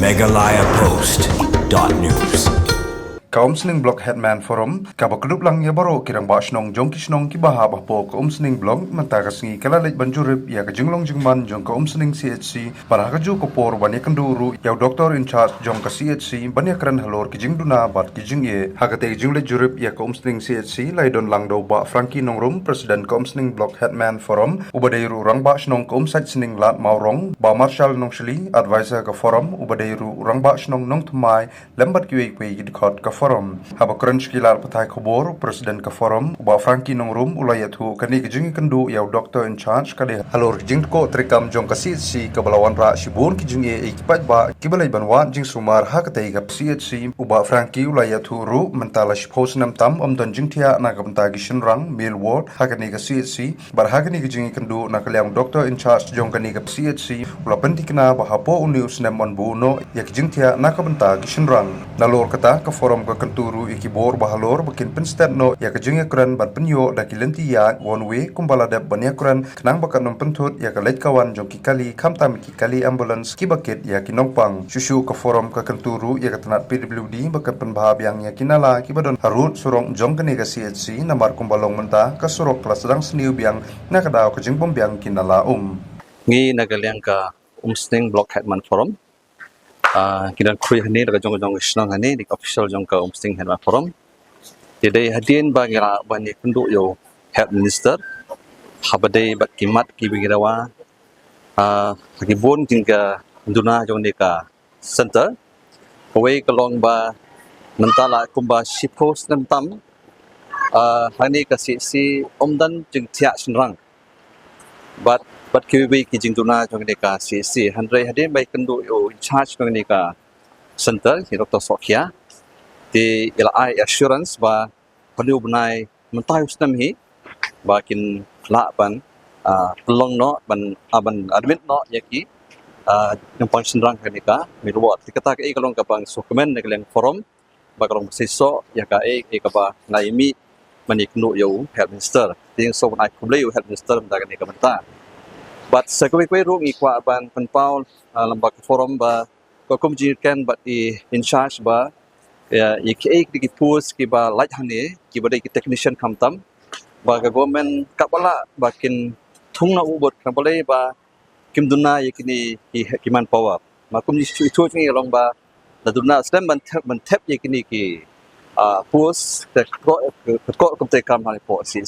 megalayapost.news. Kaum Sning Blok Headman Forum, kabakuduk lang ya baro kirang basnong jong kisnong kibaha bahpo kaum Sning Blok mentakas ngi kalalej banjurip ya kajunglong jengman jong kaum Sning CHC para kaju kopor bani kenduru ya doktor in charge jong ka CHC bani kran halor kijing duna bat kijing ye hagate kijing le jurip ya kaum Sning CHC laidon lang do ba Frankie Nongrum presiden kaum Sning Blok Headman Forum ubadairu rang basnong kaum site Sning lat maurong ba Marshall Nongshli advisor ka forum ubadairu rang basnong nong thmai lembat kiwe gidkot ka forum haba crunch kilar patai khobor presiden ka forum ba Frankie Nongrum ulayatu kani kijing kendu ya doctor in charge kade halor kijing ko trikam jong ka CHC ka balawan ra shibun kijing e ikipat ba kibalai banwan jing sumar hakatai ka CHC uba Frankie ulayatu ru mentala shpos nam tam don jing tia na ka banta gishin rang mil ward hakani ka CHC bar hakani kijing kendu na kalyang doctor in charge jong kani ka CHC ula pentikna ba hapo unius nam on buno ya kijing tia na ka banta gishin rang nalor kata ka forum kenturu ikibor bahalor bakin penstat no ya kejenge kran ban penyo da kilenti ya one way kumbala da banya kran kenang bakan nom pentut ya kalet kawan jong kikali kamtam kikali ambulance kibaket ya kinongpang susu ke forum ke kenturu ya katanat PWD bakan penbahab yang ya kinala kibadon harut surong jong kene ka CHC namar kumbalong menta ka surok kelas sedang seniu biang nakadaw kejeng bombiang kinala ngi nagalyang ka Sning Blok Headman Forum kita kuy hani daga jong isnang hani di official jong ka Sning Headman Forum jadi hadin bagi ra bani penduk yo head minister habade bat kimat ki bigirawa hagi bon tingga duna jong deka center away kalong ba mentala kumba shipos nam tam hani ka si omdan jing tia sinrang but kiwi ki jing duna jong deka si handrai hadin bai kendu yo in charge jong deka center ki Dr. Sokia di LI assurance ba panu benai mentai usnam hi bakin la ban pelong no ban admit no yaki yang pang senrang deka mi robot dikata ke kalong ka bang dokumen negleng forum ba kalong seso ya ka ka ba naimi manik no yo head minister ting so ban ai kuble yo head minister daga ne ka banta but sekwe ru ngi kwa ban penpau lambak forum ba ko kumjikan but in charge ba ya iki di pus ki ba light hane ki ba ki technician kamtam ba ga government kapala bakin thung na ubot kapale ba kim dunna yakini ki man power ma kum ni chu ngi long ba da dunna stem ban tap yakini ki pus the ko kum te kam hane po si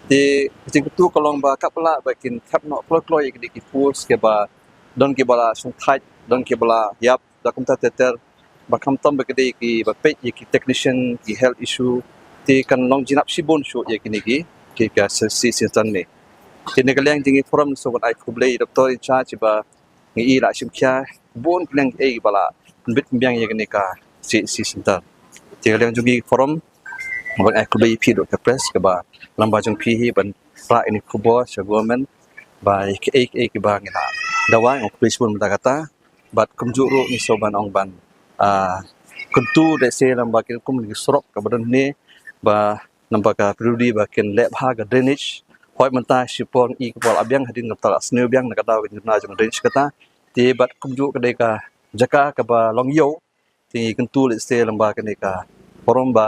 di jing tu kalong ba kapala bakin tap no klo yakini ki pus ke ba don ki bala sung tight don ki bala yap da kum ta teter bakam tam bagade ki bapet ki technician ki health issue ti kan long jinap sibon show yakini ki ka si tan ne ti negalang jingi forum so what I kublei doctor in charge ba ngi la simkya bon klang bala bit mbiang yakini ka si center ti negalang jingi forum what I kublei pi do ka press ka ba lamba jong pi hi ban ra ini kubo sa government ba ki ba ngina dawa ng police pun kata bat kumjuru ni so ban ong ban kuntu de se lamba kin kum ni sorok ka badan ne ba namba ka prudi ba kin lep ha ga drainage hoi menta sipon kepol abyang hadin ngata sneu byang na kata na jong drainage kata ti bat kumju ka de ka jaka ka ba long yo ti kuntu le se lamba kan ka forum ba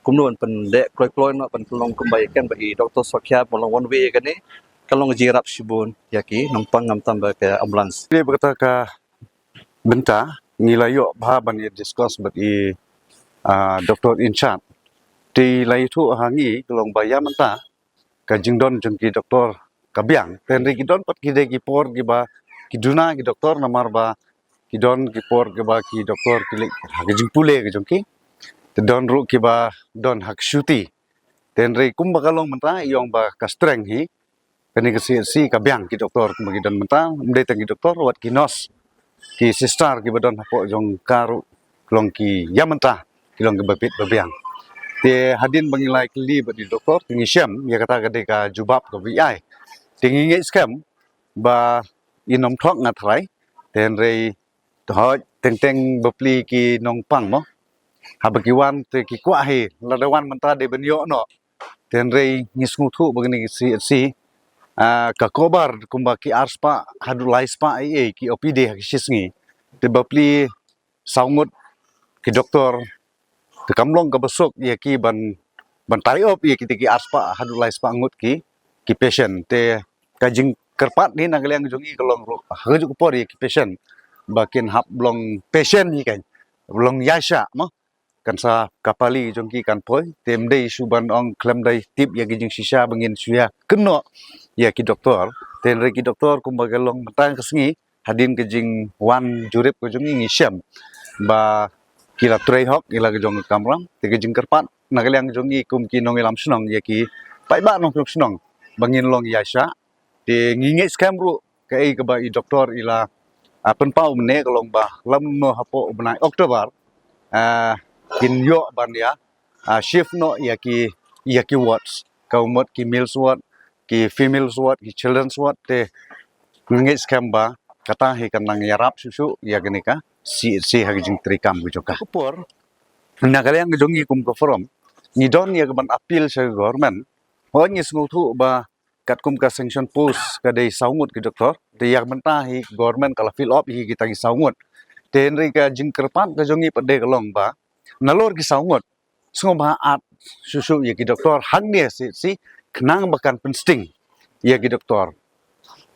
kumnuan pen le kloi no pen long kumbai kan ba Dr. Sokia long one way kan ni kalong jirap sibun yaki nongpang ngam tamba ka ambulance dia berkata ka benta nilayo bahaban discuss but doktor in charge ti lai thu hangi kalong baya menta ka jingdon jengki doktor kabyang tenri kidon pat kide ki por ki ba kiduna ki doktor namar ba kidon ki por ki ba ki doktor ki jingpule ki jengki don ru ki ba don hak syuti tenri kum bakalong menta yong ba ka strength hi kani si kabyang ki doktor kum don menta mde tangi doktor wat kinos ki sister ki badon hapo jong karu klong ki yamenta kilong ki bapit babyang te hadin bangilai kli badi doktor tingi syam ya kata gade ka jubab ka VI tingi nge scam ba inom thok ngatrai ten rei to teng bapli ki nong pang mo habakiwan te ki kwa he ladawan menta de benyo no ten rei ngisngu thu bagni si ka kobar kumba ki arspa hadulai spa ki opd ha kisngi tiba pli saungut ki doktor te kamlong ka besok ya ki ban tayop ya ki tiki aspa hadulai spa ngut ki patient te kajing kerpat ni nagaliang jongi kalong haju ko por ya ki patient bakin hap blong patient ni kan blong yasha mo kan sa kapali jongki kan poi tem dei suban ong klem dai tip ya gijing sisa bangin suya keno ya ki doktor ten re ki doktor kumbaga long matang kesngi hadin gijing wan jurip ko jongi ngisiam ba kila trei hok ila gejong kamram te gijing kerpat nagaliang jongi kum ki nong ilam sunong ya ki pai ba nong sunong bangin long yasha te nginge scam ru kai ke ba i doktor ila penpau mene kalong ba lam no hapo benai Oktober kin yo ban ya shift no ya ki wards kaumot ki males ward ki females ward ki children's ward te ngi scam ba kata he kanang yarap susu ya genika si hagijing trikam gujoka por nagalang jongi kum ko forum ni don ya ban appeal sa government ho ni sngutu ba kat kum ka sanction post ka dei saungut ki doktor de yak menta hi government kala fill up hi kita ki saungut ten ri ka jing kerpat ka jongi pade kalong ba nalor ki saungut sngoma at susu ya ki doktor hang ne si kenang bakan pensting ya ki doktor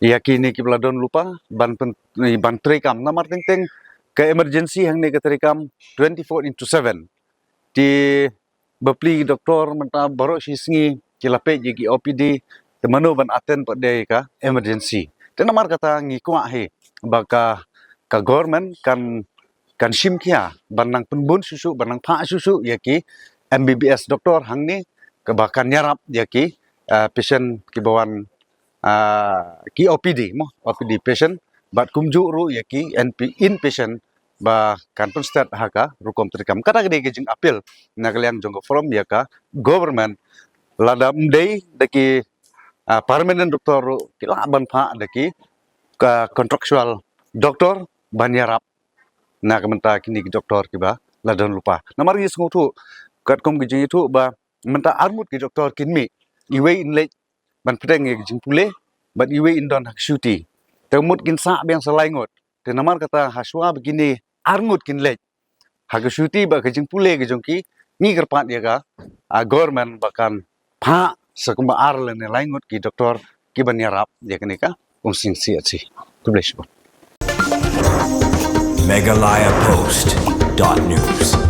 ya kini ki bladon lupa ban trikam namar teng ke emergency hang ne ka trikam 24/7 di bepli doktor menta baro sisngi kilape ji OPD temanu ban aten pade ka emergency tenamar kata ngi kwa he baka ka government kan sim kia banang penbun susu banang pha susu yaki MBBS doktor hangni ke bahkan nyarap yaki patient ki bawan ki OPD mo OPD patient bat kumju ru yaki inpatient ba kan penstat haka rukom trikam kata gede gejing apel nagaliang jonggo from yaka government ladam dei daki permanent doktor kila ban pha daki ka contractual doktor banyarap na kamenta kini ki doktor kiba ladon lupa namar is ngutu kat kom gijing itu ba menta armut ki doktor kinmi iwe inle ban pedeng ye gijing pule bat iwe indon hak syuti temut kin sa beng selaingot te namar kata haswa begini armut kinle hak syuti ba gijing pule gijong ki ni kerpat ya ga government bakan pha sakuma arlen laingot ki doktor ki banyarap ya kenika ungsing si tubleshbon MegalayaPost.news